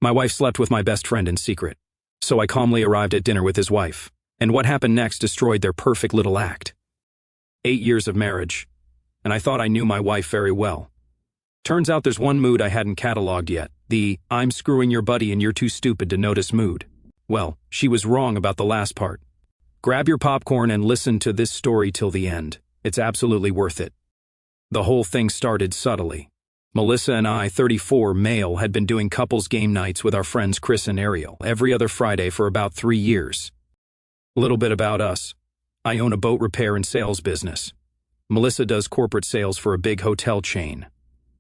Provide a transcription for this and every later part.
My wife slept with my best friend in secret. So I calmly arrived at dinner with his wife, and what happened next destroyed their perfect little act. 8 years of marriage, and I thought I knew my wife very well. Turns out there's one mood I hadn't cataloged yet, the "I'm screwing your buddy and you're too stupid to notice" mood. Well, she was wrong about the last part. Grab your popcorn and listen to this story till the end. It's absolutely worth it. The whole thing started subtly. Melissa and I, 34, male, had been doing couples game nights with our friends Chris and Ariel every other Friday for about 3 years. A little bit about us. I own a boat repair and sales business. Melissa does corporate sales for a big hotel chain.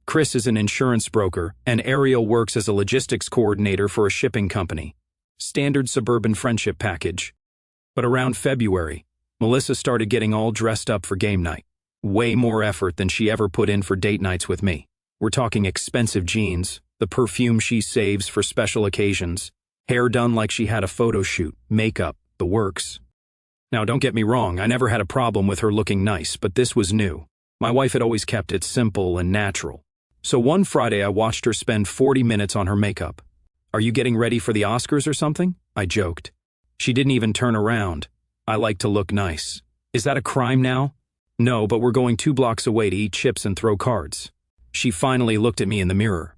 Chris is an insurance broker, and Ariel works as a logistics coordinator for a shipping company. Standard suburban friendship package. But around February, Melissa started getting all dressed up for game night. Way more effort than she ever put in for date nights with me. We're talking expensive jeans, the perfume she saves for special occasions, hair done like she had a photo shoot, makeup, the works. Now don't get me wrong, I never had a problem with her looking nice, but this was new. My wife had always kept it simple and natural. So one Friday I watched her spend 40 minutes on her makeup. "Are you getting ready for the Oscars or something?" I joked. She didn't even turn around. "I like to look nice." "Is that a crime now?" "No, but we're going 2 blocks away to eat chips and throw cards." She finally looked at me in the mirror.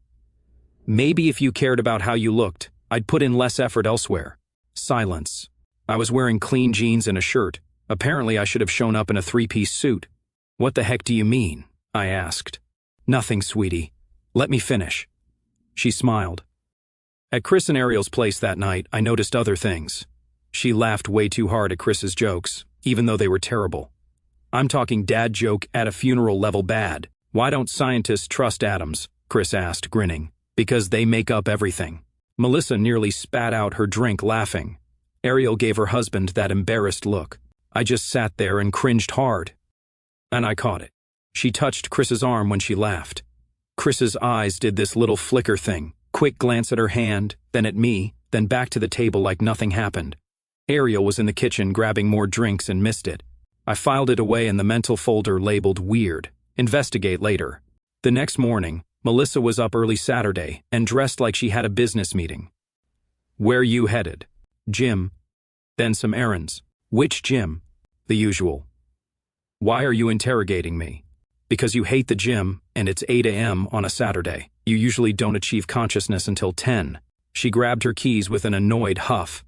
"Maybe if you cared about how you looked, I'd put in less effort elsewhere." Silence. I was wearing clean jeans and a shirt. Apparently I should have shown up in a 3-piece suit. "What the heck do you mean?" I asked. "Nothing, sweetie. Let me finish." She smiled. At Chris and Ariel's place that night, I noticed other things. She laughed way too hard at Chris's jokes, even though they were terrible. I'm talking dad joke at a funeral level bad. "Why don't scientists trust atoms?" Chris asked, grinning. "Because they make up everything." Melissa nearly spat out her drink laughing. Ariel gave her husband that embarrassed look. I just sat there and cringed hard. And I caught it. She touched Chris's arm when she laughed. Chris's eyes did this little flicker thing, quick glance at her hand, then at me, then back to the table like nothing happened. Ariel was in the kitchen grabbing more drinks and missed it. I filed it away in the mental folder labeled weird. Investigate later. The next morning, Melissa was up early Saturday and dressed like she had a business meeting. "Where you headed?" "Gym." "Then some errands." "Which gym?" "The usual." "Why are you interrogating me?" "Because you hate the gym, and it's 8 a.m. on a Saturday. You usually don't achieve consciousness until 10. She grabbed her keys with an annoyed huff.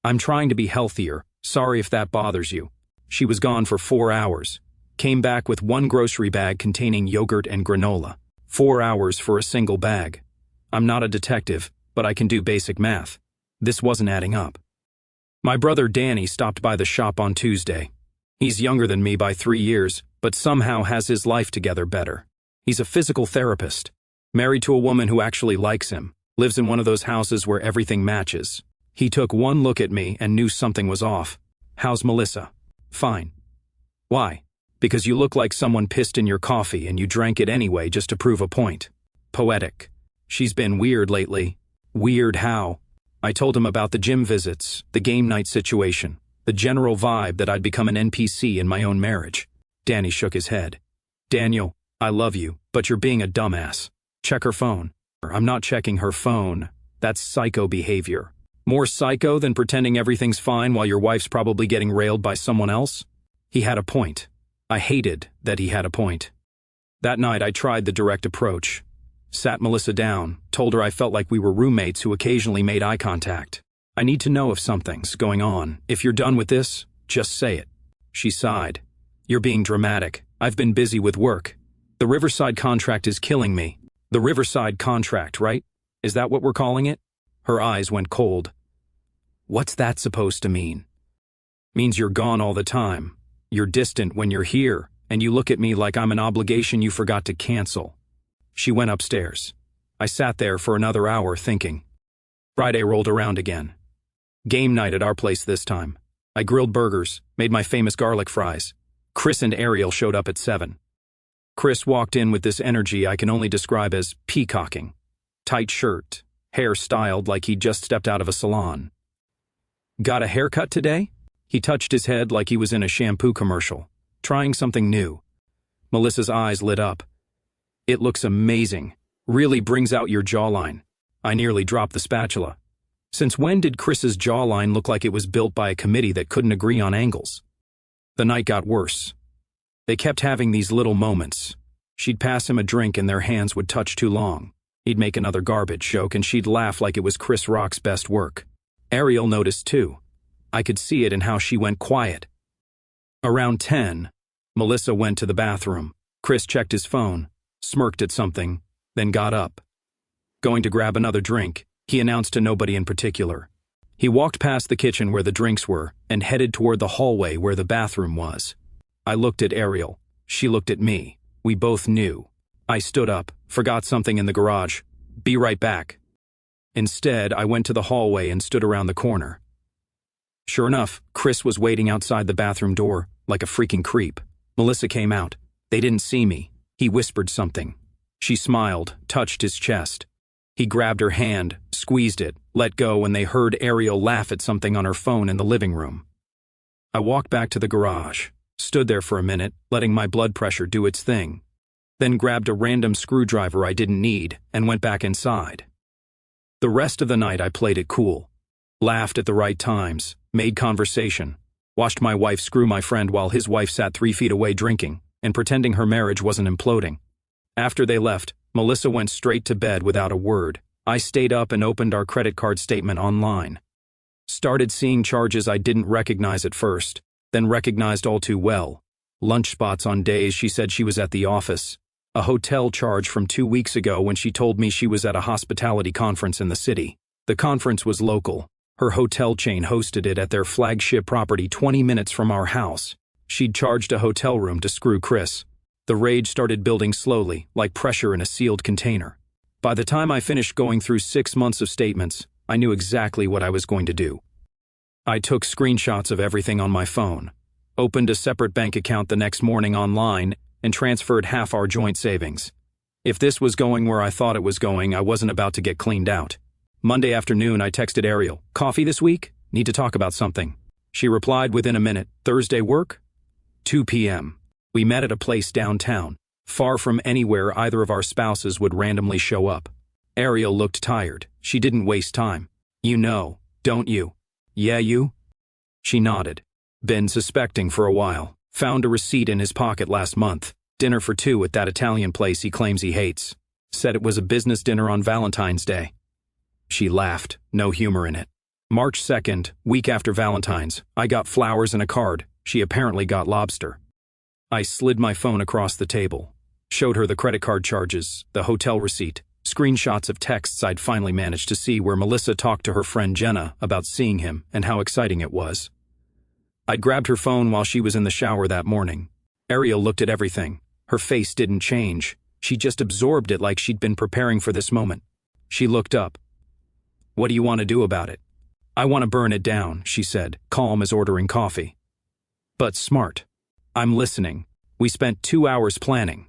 "I'm trying to be healthier. Sorry if that bothers you." She was gone for 4 hours. Came back with 1 grocery bag containing yogurt and granola. 4 hours for a single bag. I'm not a detective, but I can do basic math. This wasn't adding up. My brother Danny stopped by the shop on Tuesday. He's younger than me by 3 years, but somehow has his life together better. He's a physical therapist, married to a woman who actually likes him, lives in one of those houses where everything matches. He took one look at me and knew something was off. "How's Melissa?" "Fine." "Why?" "Because you look like someone pissed in your coffee and you drank it anyway just to prove a point." Poetic. "She's been weird lately." "Weird how?" I told him about the gym visits, the game night situation, the general vibe that I'd become an NPC in my own marriage. Danny shook his head. "Daniel, I love you, but you're being a dumbass. Check her phone." "I'm not checking her phone. That's psycho behavior." "More psycho than pretending everything's fine while your wife's probably getting railed by someone else?" He had a point. I hated that he had a point. That night I tried the direct approach. Sat Melissa down, told her I felt like we were roommates who occasionally made eye contact. "I need to know if something's going on. If you're done with this, just say it." She sighed. "You're being dramatic. I've been busy with work. The Riverside contract is killing me." "The Riverside contract, right? Is that what we're calling it?" Her eyes went cold. "What's that supposed to mean?" "Means you're gone all the time. You're distant when you're here, and you look at me like I'm an obligation you forgot to cancel." She went upstairs. I sat there for another hour thinking. Friday rolled around again. Game night at our place this time. I grilled burgers, made my famous garlic fries. Chris and Ariel showed up at 7. Chris walked in with this energy I can only describe as peacocking. Tight shirt, hair styled like he'd just stepped out of a salon. "Got a haircut today?" He touched his head like he was in a shampoo commercial, trying something new. Melissa's eyes lit up. "It looks amazing. Really brings out your jawline." I nearly dropped the spatula. Since when did Chris's jawline look like it was built by a committee that couldn't agree on angles? The night got worse. They kept having these little moments. She'd pass him a drink and their hands would touch too long. He'd make another garbage joke and she'd laugh like it was Chris Rock's best work. Ariel noticed too. I could see it in how she went quiet. Around 10, Melissa went to the bathroom. Chris checked his phone, smirked at something, then got up. Going to grab another drink, he announced to nobody in particular. He walked past the kitchen where the drinks were and headed toward the hallway where the bathroom was. I looked at Ariel. She looked at me. We both knew. I stood up, forgot something in the garage. Be right back. Instead, I went to the hallway and stood around the corner. Sure enough, Chris was waiting outside the bathroom door, like a freaking creep. Melissa came out. They didn't see me. He whispered something. She smiled, touched his chest. He grabbed her hand, squeezed it, let go, and they heard Ariel laugh at something on her phone in the living room. I walked back to the garage, stood there for a minute, letting my blood pressure do its thing, then grabbed a random screwdriver I didn't need and went back inside. The rest of the night I played it cool, laughed at the right times, made conversation, watched my wife screw my friend while his wife sat 3 feet away drinking and pretending her marriage wasn't imploding. After they left, Melissa went straight to bed without a word. I stayed up and opened our credit card statement online. Started seeing charges I didn't recognize at first, then recognized all too well. Lunch spots on days she said she was at the office. A hotel charge from 2 weeks ago when she told me she was at a hospitality conference in the city. The conference was local. Her hotel chain hosted it at their flagship property 20 minutes from our house. She'd charged a hotel room to screw Chris. The rage started building slowly, like pressure in a sealed container. By the time I finished going through 6 months of statements, I knew exactly what I was going to do. I took screenshots of everything on my phone, opened a separate bank account the next morning online, and transferred half our joint savings. If this was going where I thought it was going, I wasn't about to get cleaned out. Monday afternoon, I texted Ariel, "Coffee this week? Need to talk about something." She replied within a minute, "Thursday work?" 2 p.m. We met at a place downtown, far from anywhere either of our spouses would randomly show up. Ariel looked tired. She didn't waste time. "You know, don't you?" "Yeah, you?" She nodded. "Been suspecting for a while. Found a receipt in his pocket last month. Dinner for 2 at that Italian place he claims he hates. Said it was a business dinner on Valentine's Day." She laughed, no humor in it. March 2nd, week after Valentine's, I got flowers and a card. She apparently got lobster. I slid my phone across the table, showed her the credit card charges, the hotel receipt, screenshots of texts I'd finally managed to see where Melissa talked to her friend Jenna about seeing him and how exciting it was. I'd grabbed her phone while she was in the shower that morning. Ariel looked at everything. Her face didn't change. She just absorbed it like she'd been preparing for this moment. She looked up. "What do you want to do about it?" "I want to burn it down," she said, calm as ordering coffee. But smart. "I'm listening." We spent 2 hours planning.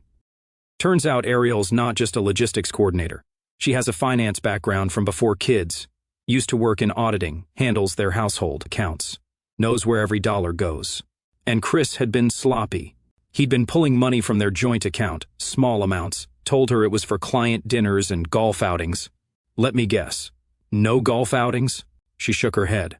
Turns out Ariel's not just a logistics coordinator. She has a finance background from before kids, used to work in auditing, handles their household accounts, knows where every dollar goes. And Chris had been sloppy. He'd been pulling money from their joint account, small amounts, told her it was for client dinners and golf outings. Let me guess. No golf outings? She shook her head.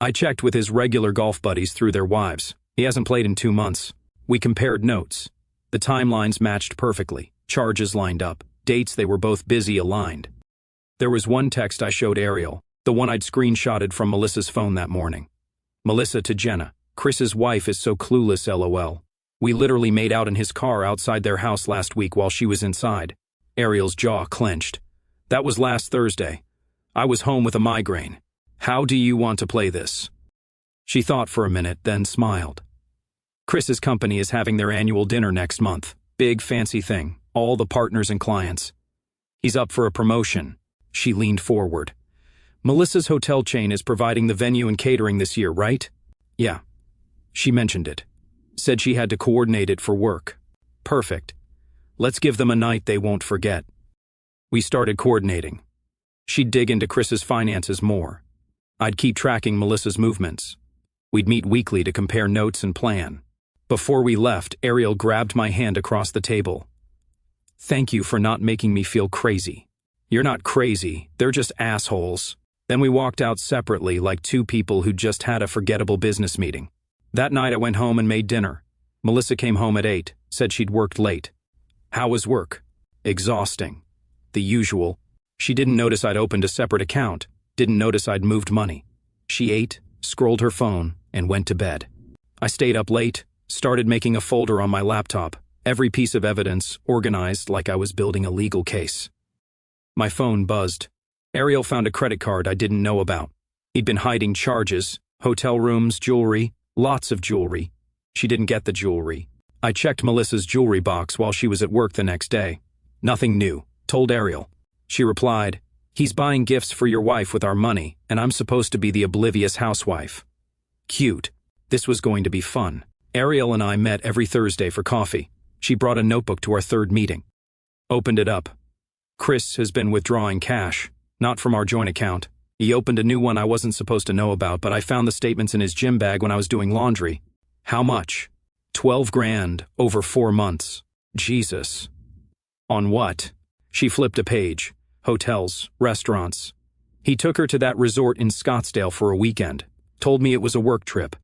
I checked with his regular golf buddies through their wives. He hasn't played in 2 months. We compared notes. The timelines matched perfectly. Charges lined up. Dates they were both busy aligned. There was one text I showed Ariel, the one I'd screenshotted from Melissa's phone that morning. Melissa to Jenna. "Chris's wife is so clueless, LOL. We literally made out in his car outside their house last week while she was inside." Ariel's jaw clenched. "That was last Thursday. I was home with a migraine. How do you want to play this?" She thought for a minute, then smiled. "Chris's company is having their annual dinner next month. Big fancy thing, all the partners and clients. He's up for a promotion." She leaned forward. "Melissa's hotel chain is providing the venue and catering this year, right?" "Yeah." She mentioned it. Said she had to coordinate it for work. "Perfect. Let's give them a night they won't forget." We started coordinating. She'd dig into Chris's finances more. I'd keep tracking Melissa's movements. We'd meet weekly to compare notes and plan. Before we left, Ariel grabbed my hand across the table. "Thank you for not making me feel crazy." "You're not crazy, they're just assholes." Then we walked out separately like two people who just had a forgettable business meeting. That night I went home and made dinner. Melissa came home at 8, said she'd worked late. How was work? Exhausting. The usual. She didn't notice I'd opened a separate account, didn't notice I'd moved money. She ate, scrolled her phone, and went to bed. I stayed up late, started making a folder on my laptop, every piece of evidence organized like I was building a legal case. My phone buzzed. Ariel found a credit card I didn't know about. He'd been hiding charges, hotel rooms, jewelry, lots of jewelry. She didn't get the jewelry. I checked Melissa's jewelry box while she was at work the next day. Nothing new, told Ariel. She replied, "He's buying gifts for your wife with our money, and I'm supposed to be the oblivious housewife." Cute. This was going to be fun. Ariel and I met every Thursday for coffee. She brought a notebook to our third meeting. Opened it up. Chris has been withdrawing cash, not from our joint account. He opened a new one I wasn't supposed to know about, but I found the statements in his gym bag when I was doing laundry. How much? 12 grand, over 4 months. Jesus. On what? She flipped a page. Hotels, restaurants. He took her to that resort in Scottsdale for a weekend. Told me it was a work trip.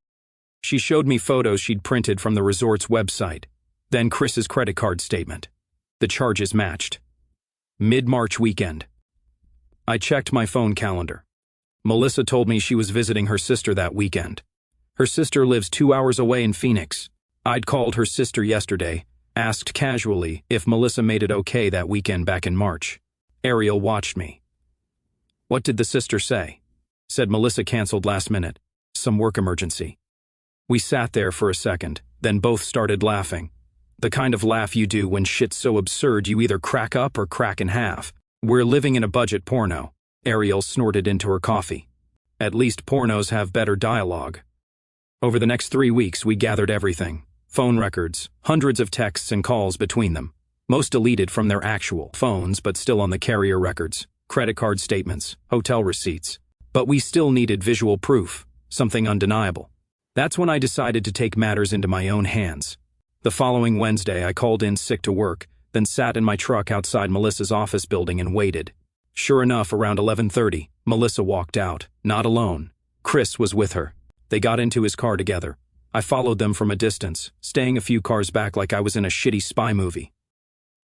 She showed me photos she'd printed from the resort's website. Then Chris's credit card statement. The charges matched. Mid-March weekend. I checked my phone calendar. Melissa told me she was visiting her sister that weekend. Her sister lives 2 hours away in Phoenix. I'd called her sister yesterday, asked casually if Melissa made it okay that weekend back in March. Ariel watched me. "What did the sister say?" Said Melissa canceled last minute. Some work emergency. We sat there for a second, then both started laughing. The kind of laugh you do when shit's so absurd you either crack up or crack in half. "We're living in a budget porno." Ariel snorted into her coffee. "At least pornos have better dialogue." Over the next 3 weeks we gathered everything. Phone records, hundreds of texts and calls between them. Most deleted from their actual phones but still on the carrier records. Credit card statements, hotel receipts. But we still needed visual proof, something undeniable. That's when I decided to take matters into my own hands. The following Wednesday I called in sick to work, then sat in my truck outside Melissa's office building and waited. Sure enough, around 11:30, Melissa walked out, not alone. Chris was with her. They got into his car together. I followed them from a distance, staying a few cars back like I was in a shitty spy movie.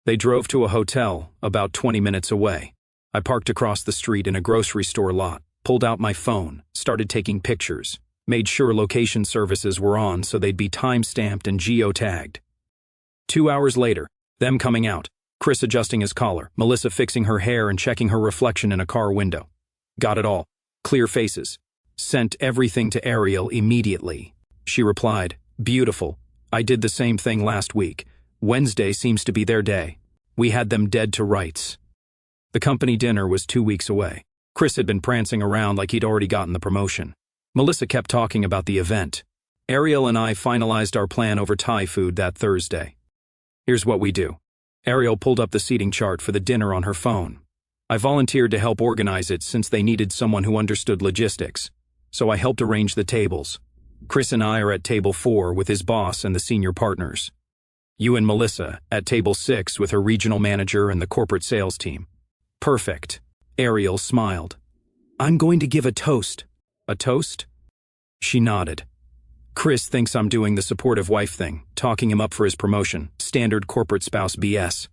They drove to a hotel, about 20 minutes away. I parked across the street in a grocery store lot, pulled out my phone, started taking pictures, made sure location services were on so they'd be time-stamped and geotagged. 2 hours later, them coming out, Chris adjusting his collar, Melissa fixing her hair and checking her reflection in a car window. Got it all. Clear faces. Sent everything to Ariel immediately. She replied, "Beautiful. I did the same thing last week. Wednesday seems to be their day." We had them dead to rights. The company dinner was 2 weeks away. Chris had been prancing around like he'd already gotten the promotion. Melissa kept talking about the event. Ariel and I finalized our plan over Thai food that Thursday. Here's what we do. Ariel pulled up the seating chart for the dinner on her phone. I volunteered to help organize it since they needed someone who understood logistics. So I helped arrange the tables. Chris and I are at table 4 with his boss and the senior partners. You and Melissa at table 6 with her regional manager and the corporate sales team. Perfect. Ariel smiled. "I'm going to give a toast." "A toast?" She nodded. Chris thinks I'm doing the supportive wife thing, talking him up for his promotion, standard corporate spouse BS.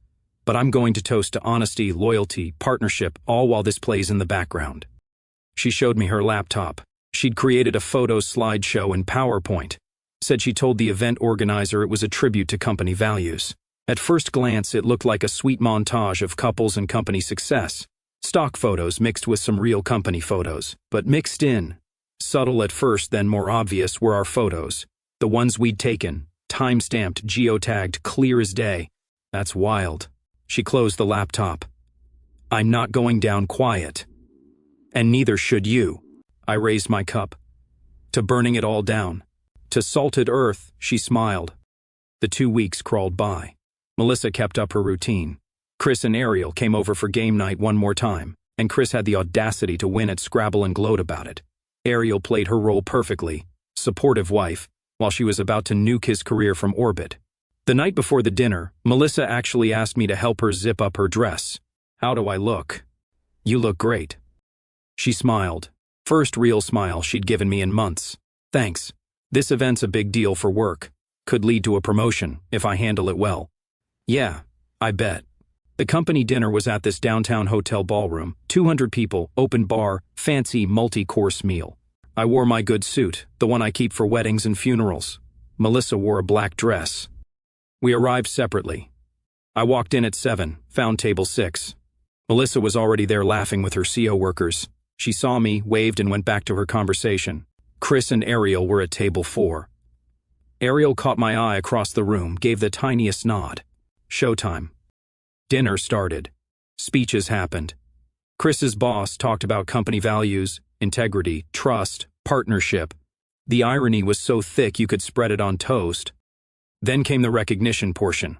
But I'm going to toast to honesty, loyalty, partnership, all while this plays in the background. She showed me her laptop. She'd created a photo slideshow in PowerPoint. Said she told the event organizer it was a tribute to company values. At first glance, it looked like a sweet montage of couples and company success. Stock photos mixed with some real company photos, but mixed in. Subtle at first, then more obvious, were our photos. The ones we'd taken, time-stamped, geotagged, clear as day. That's wild. She closed the laptop. "I'm not going down quiet. And neither should you." I raised my cup. "To burning it all down. To salted earth," she smiled. The 2 weeks crawled by. Melissa kept up her routine. Chris and Ariel came over for game night one more time, and Chris had the audacity to win at Scrabble and gloat about it. Ariel played her role perfectly, supportive wife, while she was about to nuke his career from orbit. The night before the dinner, Melissa actually asked me to help her zip up her dress. How do I look? You look great. She smiled. First real smile she'd given me in months. Thanks. This event's a big deal for work. Could lead to a promotion, if I handle it well. Yeah, I bet. The company dinner was at this downtown hotel ballroom. 200 people, open bar, fancy multi-course meal. I wore my good suit, the one I keep for weddings and funerals. Melissa wore a black dress. We arrived separately. I walked in at 7, found table 6. Melissa was already there laughing with her CO workers. She saw me, waved, and went back to her conversation. Chris and Ariel were at table 4. Ariel caught my eye across the room, gave the tiniest nod. Showtime. Dinner started. Speeches happened. Chris's boss talked about company values, integrity, trust, partnership. The irony was so thick you could spread it on toast. Then came the recognition portion.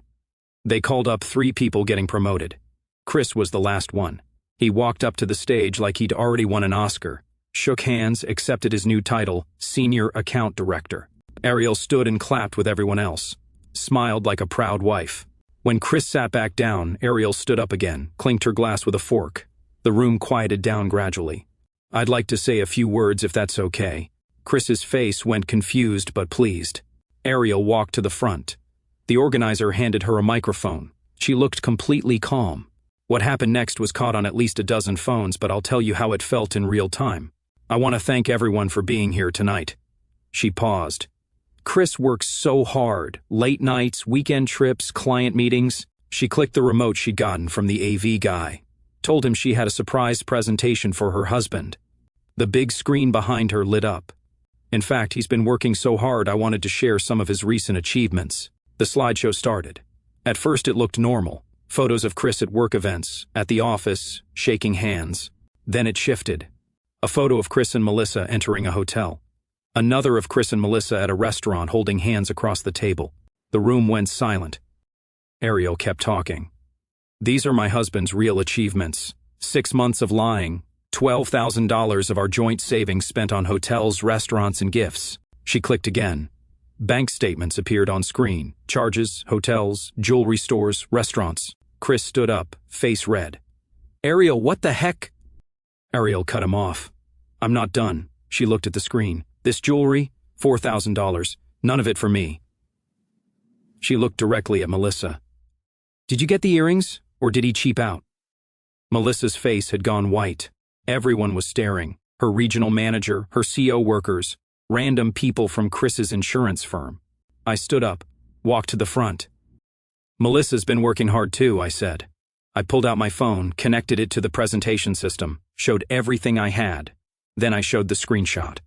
They called up 3 people getting promoted. Chris was the last one. He walked up to the stage like he'd already won an Oscar, shook hands, accepted his new title, Senior Account Director. Ariel stood and clapped with everyone else, smiled like a proud wife. When Chris sat back down, Ariel stood up again, clinked her glass with a fork. The room quieted down gradually. I'd like to say a few words if that's okay. Chris's face went confused but pleased. Ariel walked to the front. The organizer handed her a microphone. She looked completely calm. What happened next was caught on at least a dozen phones, but I'll tell you how it felt in real time. I want to thank everyone for being here tonight. She paused. Chris works so hard. Late nights, weekend trips, client meetings. She clicked the remote she'd gotten from the AV guy. Told him she had a surprise presentation for her husband. The big screen behind her lit up. In fact, he's been working so hard I wanted to share some of his recent achievements. The slideshow started. At first it looked normal. Photos of Chris at work events, at the office, shaking hands. Then it shifted. A photo of Chris and Melissa entering a hotel. Another of Chris and Melissa at a restaurant holding hands across the table. The room went silent. Ariel kept talking. These are my husband's real achievements. 6 months of lying, $12,000 of our joint savings spent on hotels, restaurants, and gifts. She clicked again. Bank statements appeared on screen. Charges, hotels, jewelry stores, restaurants. Chris stood up, face red. Ariel, what the heck? Ariel cut him off. I'm not done. She looked at the screen. This jewelry, $4,000. None of it for me. She looked directly at Melissa. Did you get the earrings, or did he cheap out? Melissa's face had gone white. Everyone was staring. Her regional manager, her CO workers, random people from Chris's insurance firm. I stood up, walked to the front. Melissa's been working hard too, I said. I pulled out my phone, connected it to the presentation system, showed everything I had. Then I showed the screenshot.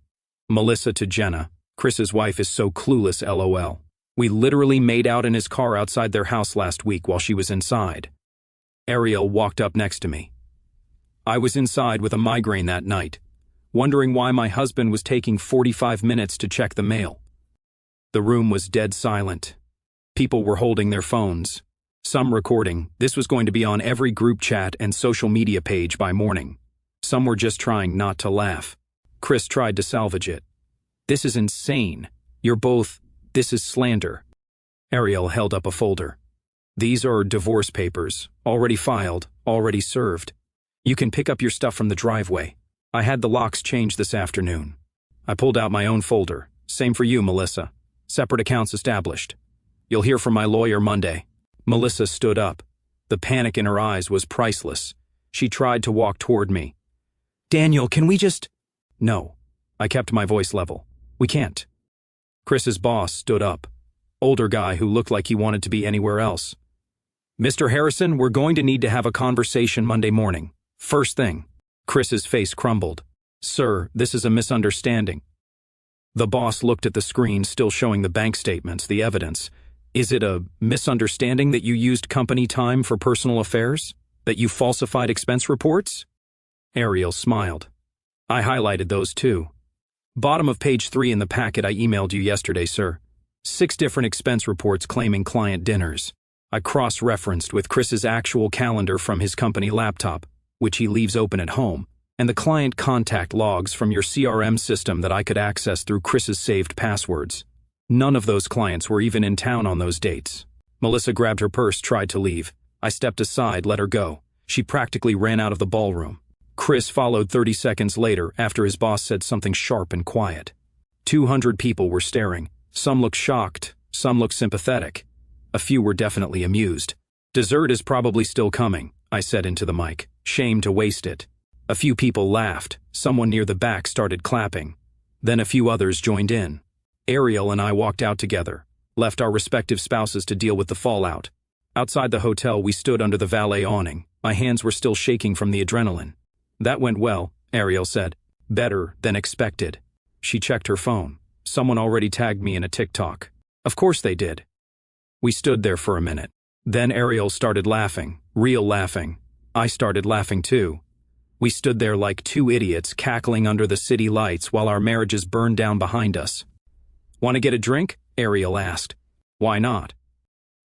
Melissa to Jenna. Chris's wife is so clueless, LOL. We literally made out in his car outside their house last week while she was inside. Ariel walked up next to me. I was inside with a migraine that night, wondering why my husband was taking 45 minutes to check the mail. The room was dead silent. People were holding their phones, some recording. This was going to be on every group chat and social media page by morning. Some were just trying not to laugh. Chris tried to salvage it. This is insane. This is slander. Ariel held up a folder. These are divorce papers, already filed, already served. You can pick up your stuff from the driveway. I had the locks changed this afternoon. I pulled out my own folder. Same for you, Melissa. Separate accounts established. You'll hear from my lawyer Monday. Melissa stood up. The panic in her eyes was priceless. She tried to walk toward me. Daniel, can we just... No. I kept my voice level. We can't. Chris's boss stood up. Older guy who looked like he wanted to be anywhere else. Mr. Harrison, we're going to need to have a conversation Monday morning. First thing. Chris's face crumbled. Sir, this is a misunderstanding. The boss looked at the screen, still showing the bank statements, the evidence. Is it a misunderstanding that you used company time for personal affairs? That you falsified expense reports? Ariel smiled. I highlighted those too. Bottom of page 3 in the packet I emailed you yesterday, sir. 6 different expense reports claiming client dinners. I cross-referenced with Chris's actual calendar from his company laptop, which he leaves open at home, and the client contact logs from your CRM system that I could access through Chris's saved passwords. None of those clients were even in town on those dates. Melissa grabbed her purse, tried to leave. I stepped aside, let her go. She practically ran out of the ballroom. Chris followed 30 seconds later after his boss said something sharp and quiet. 200 people were staring. Some looked shocked, some looked sympathetic. A few were definitely amused. "Dessert is probably still coming," I said into the mic. "Shame to waste it." A few people laughed. Someone near the back started clapping. Then a few others joined in. Ariel and I walked out together, left our respective spouses to deal with the fallout. Outside the hotel, we stood under the valet awning. My hands were still shaking from the adrenaline. "That went well," Ariel said. "Better than expected." She checked her phone. Someone already tagged me in a TikTok. Of course they did. We stood there for a minute. Then Ariel started laughing, real laughing. I started laughing too. We stood there like two idiots cackling under the city lights while our marriages burned down behind us. "Want to get a drink?" Ariel asked. "Why not?"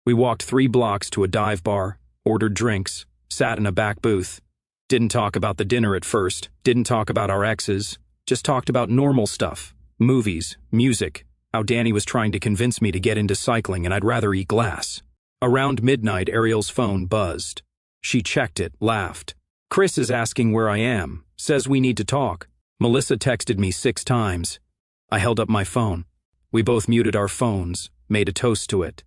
We walked 3 blocks to a dive bar, ordered drinks, sat in a back booth. Didn't talk about the dinner at first, didn't talk about our exes, just talked about normal stuff. Movies, music, how Danny was trying to convince me to get into cycling and I'd rather eat glass. Around midnight, Ariel's phone buzzed. She checked it, laughed. "Chris is asking where I am, says we need to talk." Melissa texted me 6 times. I held up my phone. We both muted our phones, made a toast to it.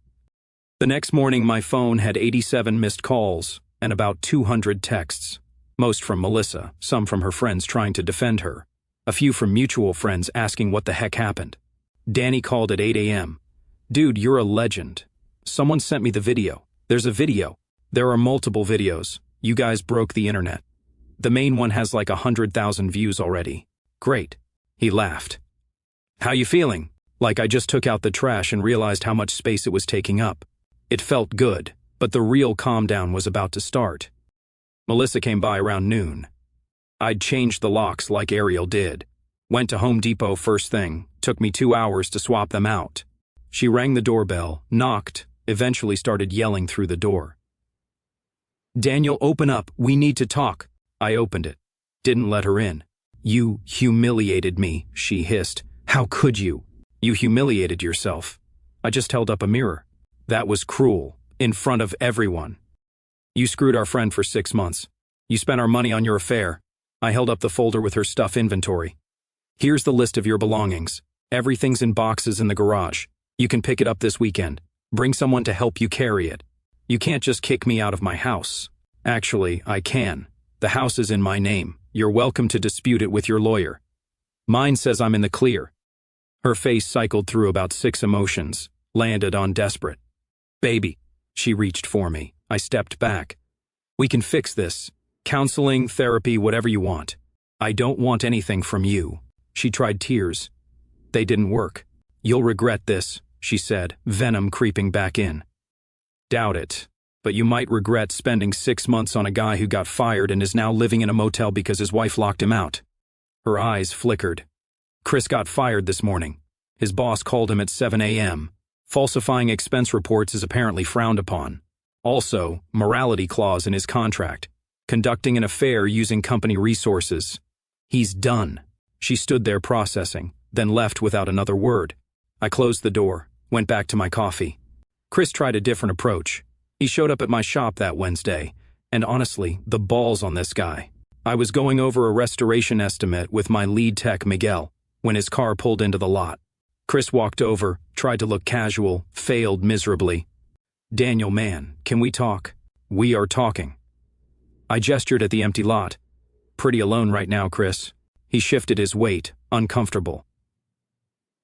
The next morning, my phone had 87 missed calls and about 200 texts. Most from Melissa, some from her friends trying to defend her. A few from mutual friends asking what the heck happened. Danny called at 8 a.m. "Dude, you're a legend. Someone sent me the video. There's a video. There are multiple videos. You guys broke the internet. The main one has like 100,000 views already. Great." He laughed. "How you feeling?" Like I just took out the trash and realized how much space it was taking up. It felt good, but the real calm down was about to start. Melissa came by around noon. I'd changed the locks like Ariel did. Went to Home Depot first thing. Took me 2 hours to swap them out. She rang the doorbell, knocked, eventually started yelling through the door. "Daniel, open up. We need to talk." I opened it. Didn't let her in. "You humiliated me," she hissed. "How could you? You humiliated yourself." I just held up a mirror. "That was cruel. In front of everyone. You screwed our friend for 6 months. You spent our money on your affair." I held up the folder with her stuff inventory. "Here's the list of your belongings. Everything's in boxes in the garage. You can pick it up this weekend. Bring someone to help you carry it. You can't just kick me out of my house." "Actually, I can. The house is in my name. You're welcome to dispute it with your lawyer. Mine says I'm in the clear." Her face cycled through about 6 emotions, landed on desperate. "Baby." She reached for me. I stepped back. "We can fix this. Counseling, therapy, whatever you want. I don't want anything from you." She tried tears. They didn't work. "You'll regret this," she said, venom creeping back in. "Doubt it. But you might regret spending 6 months on a guy who got fired and is now living in a motel because his wife locked him out." Her eyes flickered. "Chris got fired this morning. His boss called him at 7 a.m. Falsifying expense reports is apparently frowned upon. Also, morality clause in his contract. Conducting an affair using company resources. He's done." She stood there processing, then left without another word. I closed the door, went back to my coffee. Chris tried a different approach. He showed up at my shop that Wednesday, and honestly, the balls on this guy. I was going over a restoration estimate with my lead tech, Miguel, when his car pulled into the lot. Chris walked over, tried to look casual, failed miserably. "Daniel, man, can we talk?" "We are talking." I gestured at the empty lot. "Pretty alone right now, Chris." He shifted his weight, uncomfortable.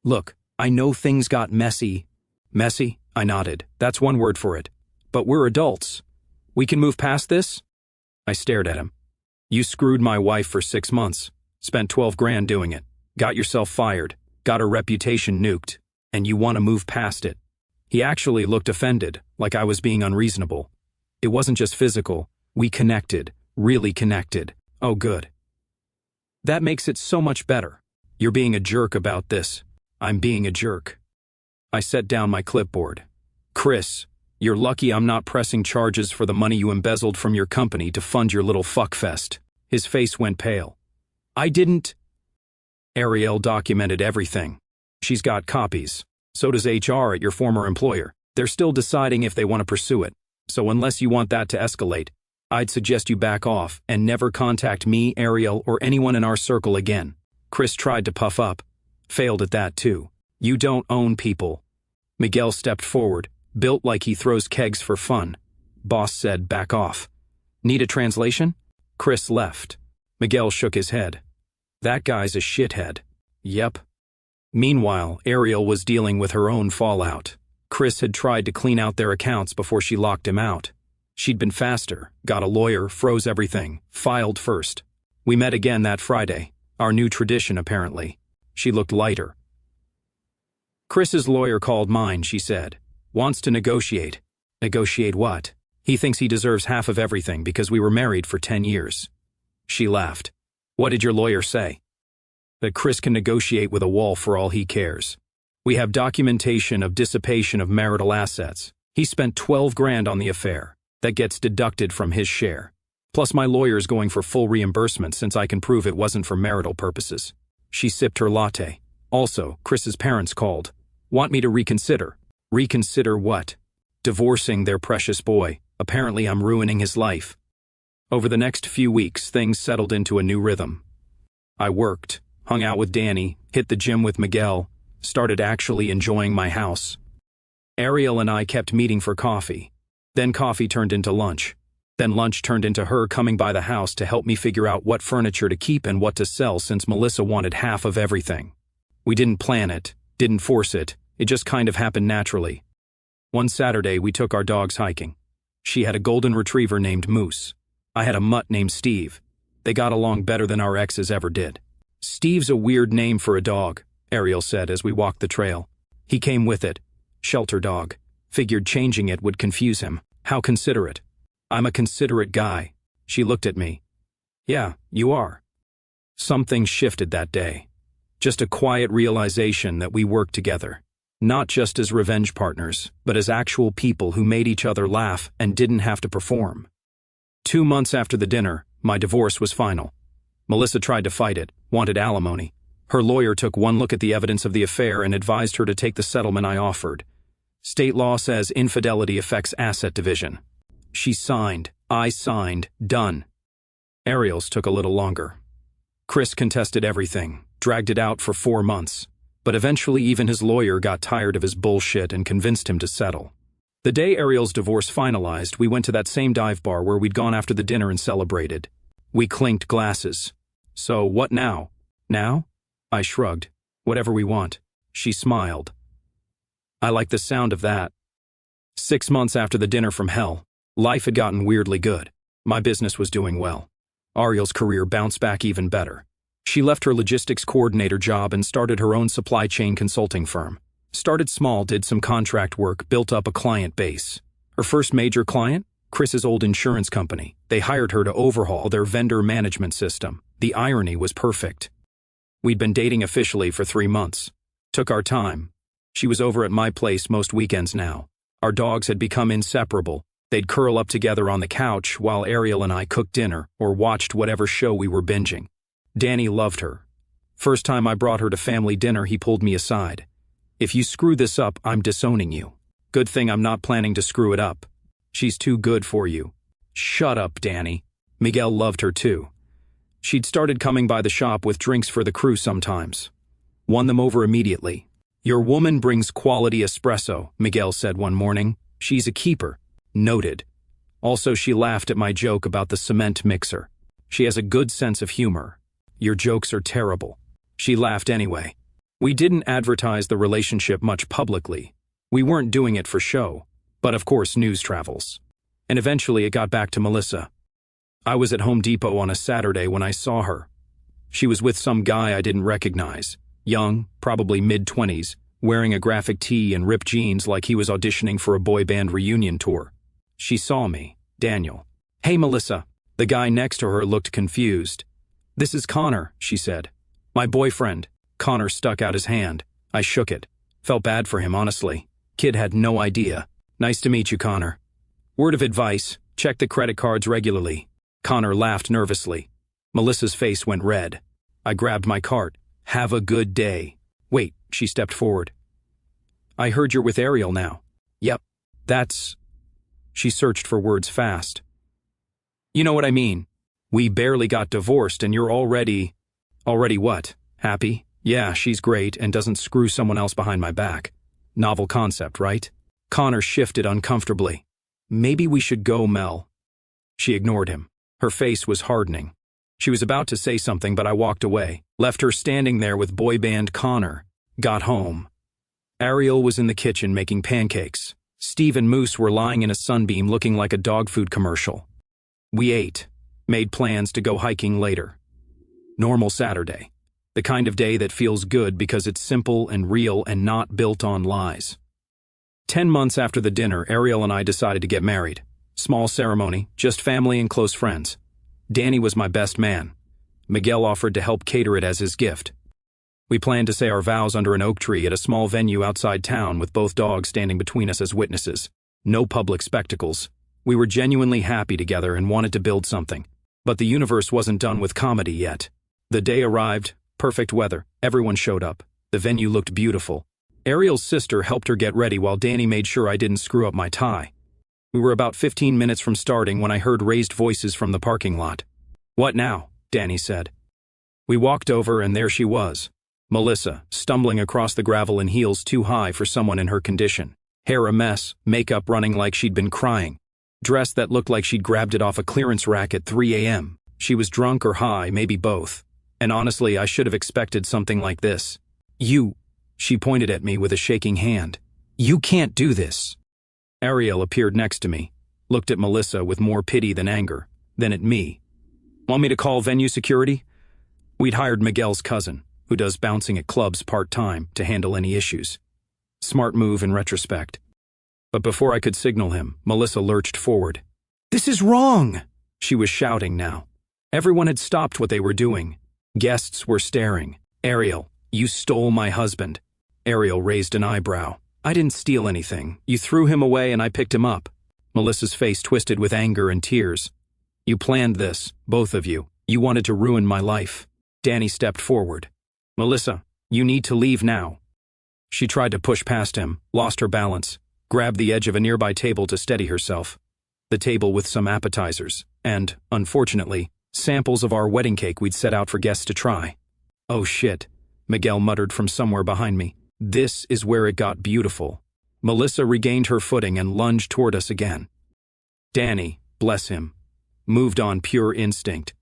"Look, I know things got messy." "Messy?" I nodded. "That's one word for it. But we're adults. We can move past this?" I stared at him. "You screwed my wife for 6 months. Spent 12 grand doing it. Got yourself fired. Got her reputation nuked. And you want to move past it." He actually looked offended, like I was being unreasonable. "It wasn't just physical. We connected. Really connected." "Oh, good. That makes it so much better. You're being a jerk about this." "I'm being a jerk." I set down my clipboard. "Chris, you're lucky I'm not pressing charges for the money you embezzled from your company to fund your little fuckfest." His face went pale. "I didn't." "Ariel documented everything. She's got copies. So does HR at your former employer. They're still deciding if they want to pursue it. So unless you want that to escalate, I'd suggest you back off and never contact me, Ariel, or anyone in our circle again. Chris tried to puff up. Failed at that too. You don't own people. Miguel stepped forward, built like he throws kegs for fun. Boss said, back off. Need a translation? Chris left. Miguel shook his head. That guy's a shithead. Yep. Meanwhile, Ariel was dealing with her own fallout. Chris had tried to clean out their accounts before she locked him out. She'd been faster, got a lawyer, froze everything, filed first. We met again that Friday, our new tradition apparently. She looked lighter. Chris's lawyer called mine, she said. Wants to negotiate. Negotiate what? He thinks he deserves half of everything because we were married for 10 years. She laughed. What did your lawyer say? That Chris can negotiate with a wall for all he cares. We have documentation of dissipation of marital assets. He spent 12 grand on the affair. That gets deducted from his share. Plus my lawyer's going for full reimbursement since I can prove it wasn't for marital purposes. She sipped her latte. Also, Chris's parents called. Want me to reconsider. Reconsider what? Divorcing their precious boy. Apparently I'm ruining his life. Over the next few weeks, things settled into a new rhythm. I worked, hung out with Danny, hit the gym with Miguel, started actually enjoying my house. Ariel and I kept meeting for coffee. Then coffee turned into lunch. Then lunch turned into her coming by the house to help me figure out what furniture to keep and what to sell since Melissa wanted half of everything. We didn't plan it, didn't force it, it just kind of happened naturally. One Saturday we took our dogs hiking. She had a golden retriever named Moose. I had a mutt named Steve. They got along better than our exes ever did. Steve's a weird name for a dog, Ariel said as we walked the trail. He came with it. Shelter dog. Figured changing it would confuse him. How considerate. I'm a considerate guy. She looked at me. Yeah, you are. Something shifted that day. Just a quiet realization that we worked together. Not just as revenge partners, but as actual people who made each other laugh and didn't have to perform. 2 months after the dinner, my divorce was final. Melissa tried to fight it, wanted alimony. Her lawyer took one look at the evidence of the affair and advised her to take the settlement I offered. State law says infidelity affects asset division. She signed, I signed, done. Ariel's took a little longer. Chris contested everything, dragged it out for 4 months, but eventually even his lawyer got tired of his bullshit and convinced him to settle. The day Ariel's divorce finalized, we went to that same dive bar where we'd gone after the dinner and celebrated. We clinked glasses. So what now? Now? I shrugged. Whatever we want. She smiled. I like the sound of that. 6 months after the dinner from hell, life had gotten weirdly good. My business was doing well. Ariel's career bounced back even better. She left her logistics coordinator job and started her own supply chain consulting firm. Started small, did some contract work, built up a client base. Her first major client? Chris's old insurance company. They hired her to overhaul their vendor management system. The irony was perfect. We'd been dating officially for 3 months. Took our time. She was over at my place most weekends now. Our dogs had become inseparable. They'd curl up together on the couch while Ariel and I cooked dinner or watched whatever show we were binging. Danny loved her. First time I brought her to family dinner, he pulled me aside. If you screw this up, I'm disowning you. Good thing I'm not planning to screw it up. She's too good for you. Shut up, Danny. Miguel loved her too. She'd started coming by the shop with drinks for the crew sometimes. Won them over immediately. Your woman brings quality espresso, Miguel said one morning. She's a keeper. Noted. Also, she laughed at my joke about the cement mixer. She has a good sense of humor. Your jokes are terrible. She laughed anyway. We didn't advertise the relationship much publicly. We weren't doing it for show, but of course news travels. And eventually it got back to Melissa. I was at Home Depot on a Saturday when I saw her. She was with some guy I didn't recognize. Young, probably mid-20s, wearing a graphic tee and ripped jeans like he was auditioning for a boy band reunion tour. She saw me, Daniel. Hey, Melissa. The guy next to her looked confused. This is Connor, she said. My boyfriend. Connor stuck out his hand. I shook it. Felt bad for him, honestly. Kid had no idea. Nice to meet you, Connor. Word of advice, check the credit cards regularly. Connor laughed nervously. Melissa's face went red. I grabbed my cart. Have a good day. Wait, she stepped forward. I heard you're with Ariel now. Yep. That's... She searched for words fast. You know what I mean? We barely got divorced and you're already what? Happy? Yeah, she's great and doesn't screw someone else behind my back. Novel concept, right? Connor shifted uncomfortably. Maybe we should go, Mel. She ignored him. Her face was hardening. She was about to say something, but I walked away, left her standing there with boy band Connor. Got home. Ariel was in the kitchen making pancakes. Steve and Moose were lying in a sunbeam looking like a dog food commercial. We ate, made plans to go hiking later. Normal Saturday. The kind of day that feels good because it's simple and real and not built on lies. 10 months after the dinner, Ariel and I decided to get married. Small ceremony, just family and close friends. Danny was my best man. Miguel offered to help cater it as his gift. We planned to say our vows under an oak tree at a small venue outside town with both dogs standing between us as witnesses. No public spectacles. We were genuinely happy together and wanted to build something. But the universe wasn't done with comedy yet. The day arrived, perfect weather, everyone showed up. The venue looked beautiful. Ariel's sister helped her get ready while Danny made sure I didn't screw up my tie. We were about 15 minutes from starting when I heard raised voices from the parking lot. "What now?" Danny said. We walked over and there she was. Melissa, stumbling across the gravel in heels too high for someone in her condition. Hair a mess, makeup running like she'd been crying. Dress that looked like she'd grabbed it off a clearance rack at 3 a.m. She was drunk or high, maybe both. And honestly, I should have expected something like this. She pointed at me with a shaking hand. "You can't do this." Ariel appeared next to me, looked at Melissa with more pity than anger, then at me. "Want me to call venue security?" We'd hired Miguel's cousin, who does bouncing at clubs part-time, to handle any issues. Smart move in retrospect. But before I could signal him, Melissa lurched forward. "This is wrong!" She was shouting now. Everyone had stopped what they were doing. Guests were staring. "Ariel, you stole my husband." Ariel raised an eyebrow. "I didn't steal anything. You threw him away and I picked him up." Melissa's face twisted with anger and tears. "You planned this, both of you. You wanted to ruin my life." Danny stepped forward. "Melissa, you need to leave now." She tried to push past him, lost her balance, grabbed the edge of a nearby table to steady herself. The table with some appetizers, and, unfortunately, samples of our wedding cake we'd set out for guests to try. "Oh shit," Miguel muttered from somewhere behind me. "This is where it got beautiful." Melissa regained her footing and lunged toward us again. Danny, bless him, moved on pure instinct.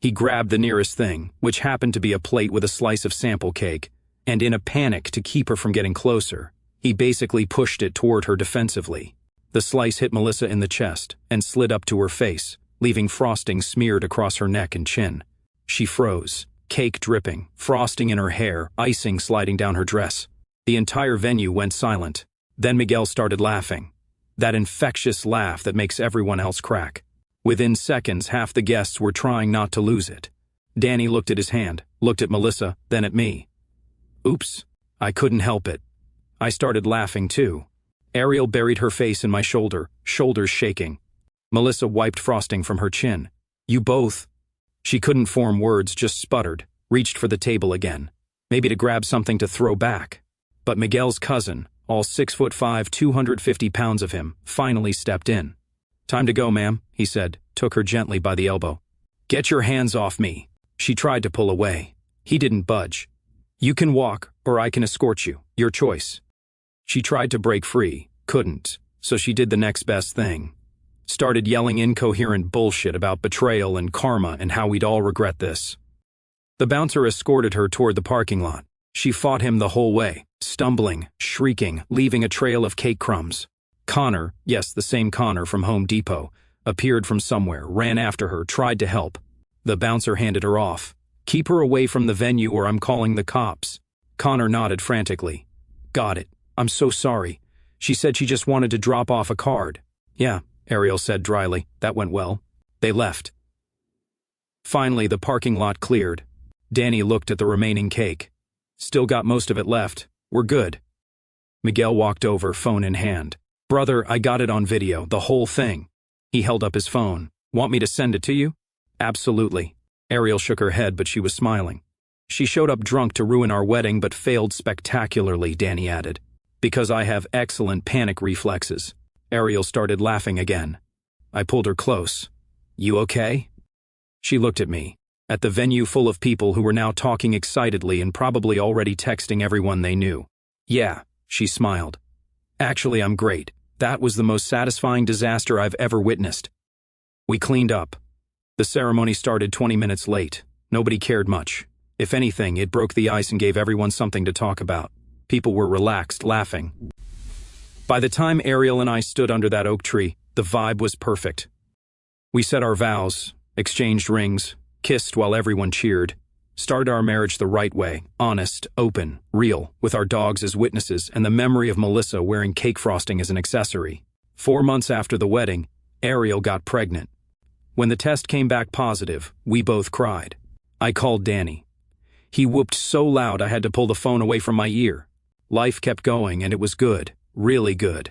He grabbed the nearest thing, which happened to be a plate with a slice of sample cake, and in a panic to keep her from getting closer, he basically pushed it toward her defensively. The slice hit Melissa in the chest and slid up to her face, leaving frosting smeared across her neck and chin. She froze, cake dripping, frosting in her hair, icing sliding down her dress. The entire venue went silent. Then Miguel started laughing. That infectious laugh that makes everyone else crack. Within seconds, half the guests were trying not to lose it. Danny looked at his hand, looked at Melissa, then at me. Oops, I couldn't help it. I started laughing too. Ariel buried her face in my shoulder, shoulders shaking. Melissa wiped frosting from her chin. "You both..." She couldn't form words, just sputtered, reached for the table again, maybe to grab something to throw back. But Miguel's cousin, all 6'5", 250 pounds of him, finally stepped in. "Time to go, ma'am," he said, took her gently by the elbow. "Get your hands off me." She tried to pull away. He didn't budge. "You can walk, or I can escort you. Your choice." She tried to break free, couldn't, so she did the next best thing. Started yelling incoherent bullshit about betrayal and karma and how we'd all regret this. The bouncer escorted her toward the parking lot. She fought him the whole way, stumbling, shrieking, leaving a trail of cake crumbs. Connor, yes, the same Connor from Home Depot, appeared from somewhere, ran after her, tried to help. The bouncer handed her off. "Keep her away from the venue or I'm calling the cops." Connor nodded frantically. "Got it. I'm so sorry. She said she just wanted to drop off a card." "Yeah," Ariel said dryly. "That went well." They left. Finally, the parking lot cleared. Danny looked at the remaining cake. "Still got most of it left. We're good." Miguel walked over, phone in hand. "Brother, I got it on video, the whole thing." He held up his phone. "Want me to send it to you?" "Absolutely." Ariel shook her head, but she was smiling. "She showed up drunk to ruin our wedding but failed spectacularly," Danny added. "Because I have excellent panic reflexes." Ariel started laughing again. I pulled her close. You okay? She looked at me, at the venue full of people who were now talking excitedly and probably already texting everyone they knew. Yeah, she smiled. Actually, I'm great. That was the most satisfying disaster I've ever witnessed. We cleaned up. The ceremony started 20 minutes late. Nobody cared much. If anything, it broke the ice and gave everyone something to talk about. People were relaxed, laughing. By the time Ariel and I stood under that oak tree, the vibe was perfect. We said our vows, exchanged rings, kissed while everyone cheered, started our marriage the right way, honest, open, real, with our dogs as witnesses and the memory of Melissa wearing cake frosting as an accessory. 4 months after the wedding, Ariel got pregnant. When the test came back positive, we both cried. I called Danny. He whooped so loud I had to pull the phone away from my ear. Life kept going and it was good, really good.